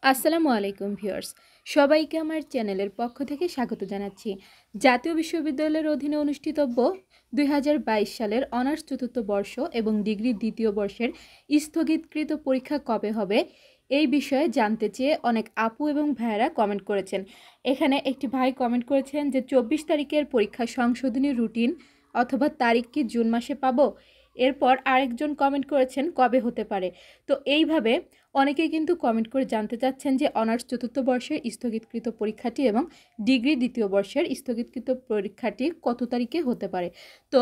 আসসালামু আলাইকুম ভিউয়ার্স, সবাইকে আমার চ্যানেলের পক্ষ থেকে স্বাগত জানাচ্ছি। জাতীয় বিশ্ববিদ্যালয়ের অধীনে অনুষ্ঠিতব্য 2022 সালের অনার্স চতুর্থ বর্ষ এবং ডিগ্রি দ্বিতীয় বর্ষের স্থগিতকৃত পরীক্ষা কবে হবে এই বিষয়ে জানতে চেয়ে অনেক আপু এবং ভাইয়েরা কমেন্ট করেছেন। এখানে একটি ভাই কমেন্ট করেছেন যে 24 তারিখের পরীক্ষা সংশোধনী রুটিন অথবা তারিখ কি জুন মাসে পাবো। এরপর আরেকজন কমেন্ট করেছেন কবে হতে পারে। তো এইভাবে অনেকেই কিন্তু কমেন্ট করে জানতে চাচ্ছেন যে অনার্স চতুর্থ বর্ষের স্থগিতকৃত পরীক্ষাটি এবং ডিগ্রি দ্বিতীয় বর্ষের স্থগিতকৃত পরীক্ষাটি কত তারিখে হতে পারে। তো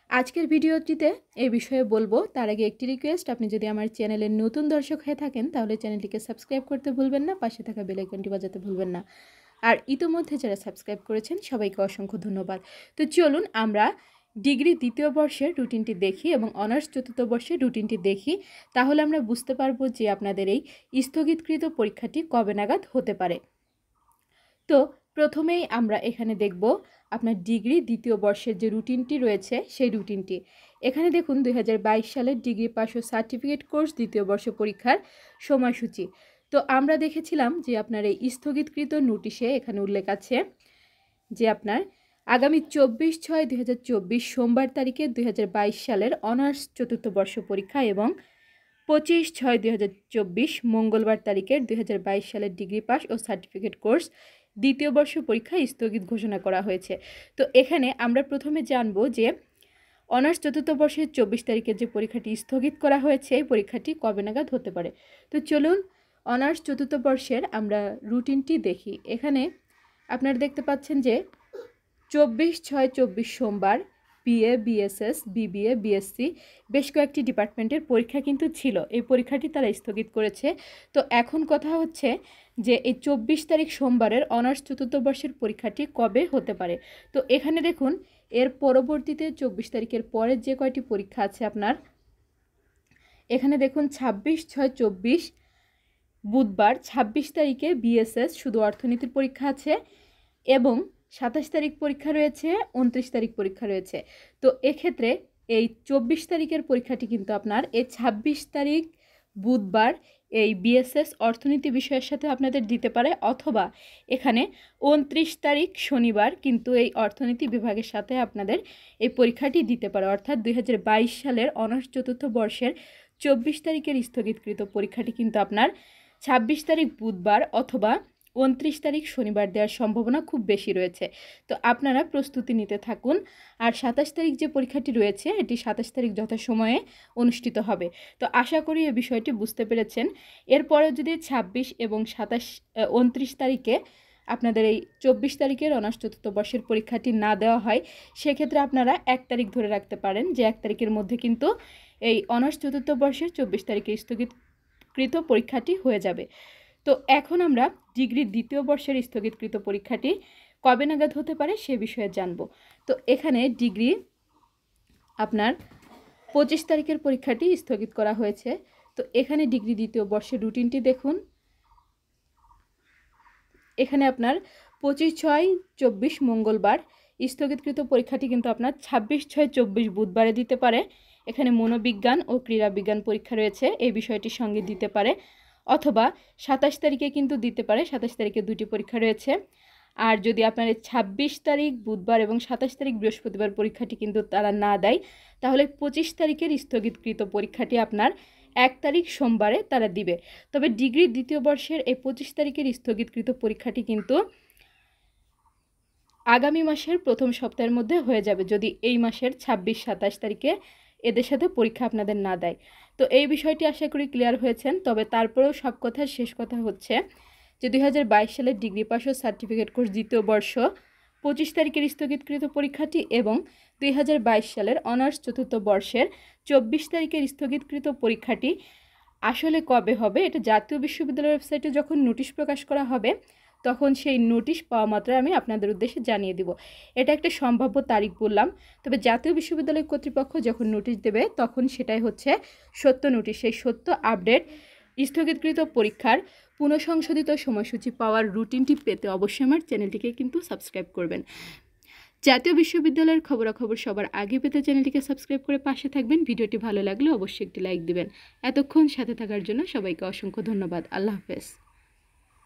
আজকের ভিডিওটিতে এই বিষয়ে বলবো। তার আগে একটি রিকোয়েস্ট, আপনি যদি আমার চ্যানেলের নতুন দর্শক হয়ে থাকেন তাহলে চ্যানেলটিকে সাবস্ক্রাইব করতে ভুলবেন না, পাশে থাকা বেল আইকনটি বাজাতে ভুলবেন না। আর ইতোমধ্যে যারা সাবস্ক্রাইব করেছেন সবাইকে অসংখ্য ধন্যবাদ। তো চলুন আমরা ডিগ্রি দ্বিতীয় বর্ষের রুটিনটি দেখি এবং অনার্স চতুর্থ বর্ষের রুটিনটি দেখি, তাহলে আমরা বুঝতে পারবো যে আপনাদের এই স্থগিতকৃত পরীক্ষাটি কবে নাগাদ হতে পারে। তো প্রথমেই আমরা এখানে দেখব আপনার ডিগ্রি দ্বিতীয় বর্ষের যে রুটিনটি রয়েছে সেই রুটিনটি। এখানে দেখুন 2022 সালের ডিগ্রি পাস ও সার্টিফিকেট কোর্স দ্বিতীয় বর্ষ পরীক্ষার সময়সূচি। তো আমরা দেখেছিলাম যে আপনার এই স্থগিতকৃত নোটিশে এখানে উল্লেখ আছে যে আপনার আগামী 24/6/2024 সোমবার তারিখে 2022 সালের অনার্স চতুর্থ বর্ষ পরীক্ষা এবং 25/6/2024 মঙ্গলবার তারিখের 2022 সালের ডিগ্রি পাস ও সার্টিফিকেট কোর্স দ্বিতীয় বর্ষ পরীক্ষা স্থগিত ঘোষণা করা হয়েছে। তো এখানে আমরা প্রথমে জানব যে অনার্স চতুর্থ বর্ষের 24 তারিখের যে পরীক্ষাটি স্থগিত করা হয়েছে এই পরীক্ষাটি কবে নাগাদ হতে পারে। তো চলুন অনার্স চতুর্থ বর্ষের আমরা রুটিনটি দেখি। এখানে আপনারা দেখতে পাচ্ছেন যে 24/6/24 সোমবার বিএ, বিএসএস, বিবিএ, বিএসসি বেশ কয়েকটি ডিপার্টমেন্টের পরীক্ষা কিন্তু ছিল। এই পরীক্ষাটি তারা স্থগিত করেছে। তো এখন কথা হচ্ছে যে এই 24 তারিখ সোমবারের অনার্স চতুর্থ বর্ষের পরীক্ষাটি কবে হতে পারে। তো এখানে দেখুন এর পরবর্তীতে 24 তারিখের পরে যে কয়টি পরীক্ষা আছে আপনার, এখানে দেখুন 26/6/24 বুধবার 26 তারিখে বিএসএস শুধু অর্থনীতির পরীক্ষা আছে এবং 27 তারিখ পরীক্ষা রয়েছে, 29 তারিখ পরীক্ষা রয়েছে। তো এক্ষেত্রে এই 24 তারিখের পরীক্ষাটি কিন্তু আপনার এই 26 তারিখ বুধবার এই বিএসএস অর্থনীতি বিষয়ের সাথে আপনাদের দিতে পারে, অথবা এখানে 29 তারিখ শনিবার কিন্তু এই অর্থনীতি বিভাগের সাথে আপনাদের এই পরীক্ষাটি দিতে পারে। অর্থাৎ 2022 সালের অনার্স চতুর্থ বর্ষের 24 তারিখের স্থগিতকৃত পরীক্ষাটি কিন্তু আপনার 26 তারিখ বুধবার অথবা 29 তারিখ শনিবার দেওয়ার সম্ভাবনা খুব বেশি রয়েছে। তো আপনারা প্রস্তুতি নিতে থাকুন। আর 27 তারিখ যে পরীক্ষাটি রয়েছে এটি 27 তারিখ যথাসময়ে অনুষ্ঠিত হবে। তো আশা করি এই বিষয়টি বুঝতে পেরেছেন। এরপরেও যদি 26 এবং 29 তারিখে আপনাদের এই 24 তারিখের অনার্স চতুর্থ বর্ষের পরীক্ষাটি না দেওয়া হয়, সেক্ষেত্রে আপনারা 1 তারিখ ধরে রাখতে পারেন যে 1 তারিখের মধ্যে কিন্তু এই অনার্স চতুর্থ বর্ষের 24 তারিখে স্থগিতকৃত পরীক্ষাটি হয়ে যাবে। তো এখন আমরা ডিগ্রি দ্বিতীয় বর্ষের স্থগিতকৃত পরীক্ষাটি কবে নাগাদ হতে পারে সে বিষয়ে জানব। তো এখানে ডিগ্রি আপনার 25 তারিখের পরীক্ষাটি স্থগিত করা হয়েছে। তো এখানে ডিগ্রি দ্বিতীয় বর্ষের রুটিনটি দেখুন। এখানে আপনার 25/6/24 মঙ্গলবার স্থগিতকৃত পরীক্ষাটি কিন্তু আপনার 26/6/24 বুধবারে দিতে পারে। এখানে মনোবিজ্ঞান ও ক্রীড়াবিজ্ঞান পরীক্ষা রয়েছে, এই বিষয়টির সঙ্গে দিতে পারে, অথবা 27 তারিখে কিন্তু দিতে পারে। 27 তারিখে দুটি পরীক্ষা রয়েছে। আর যদি আপনার 26 তারিখ বুধবার এবং 27 তারিখ বৃহস্পতিবার পরীক্ষাটি কিন্তু তারা না দেয়, তাহলে 25 তারিখের স্থগিতকৃত পরীক্ষাটি আপনার 1 তারিখ সোমবারে তারা দিবে। তবে ডিগ্রি দ্বিতীয় বর্ষের এই 25 তারিখের স্থগিতকৃত পরীক্ষাটি কিন্তু আগামী মাসের প্রথম সপ্তাহের মধ্যে হয়ে যাবে, যদি এই মাসের 26-27 তারিখে এদের সাথে পরীক্ষা আপনাদের না দেয়। তো এই বিষয়টি আশা করি ক্লিয়ার হয়েছেন। তবে তারপরেও সব কথার শেষ কথা হচ্ছে যে 2022 সালের ডিগ্রি পাস ও সার্টিফিকেট কোর্স দ্বিতীয় বর্ষ 25 তারিখের স্থগিতকৃত পরীক্ষাটি এবং 2022 সালের অনার্স চতুর্থ বর্ষের 24 তারিখের স্থগিতকৃত পরীক্ষাটি আসলে কবে হবে এটা জাতীয় বিশ্ববিদ্যালয়ের ওয়েবসাইটে যখন নোটিশ প্রকাশ করা হবে তখন সেই নোটিশ পাওয়া মাত্র আমি আপনাদের উদ্দেশ্যে জানিয়ে দিব। এটা একটা সম্ভাব্য তারিখ বললাম, তবে জাতীয় বিশ্ববিদ্যালয় কর্তৃপক্ষ যখন নোটিশ দেবে তখন সেটাই হচ্ছে সত্য নোটিশ। সেই সত্য আপডেট স্থগিতকৃত পরীক্ষার পুনঃসংশোধিত সময়সূচি পাওয়ার রুটিনটি পেতে অবশ্যই আমার চ্যানেলটিকে কিন্তু সাবস্ক্রাইব করবেন। জাতীয় বিশ্ববিদ্যালয়ের খবরাখবর সবার আগে পেতে চ্যানেলটিকে সাবস্ক্রাইব করে পাশে থাকবেন। ভিডিওটি ভালো লাগলে অবশ্যই একটি লাইক দিবেন। এতক্ষণ সাথে থাকার জন্য সবাইকে অসংখ্য ধন্যবাদ। আল্লাহ হাফেজ।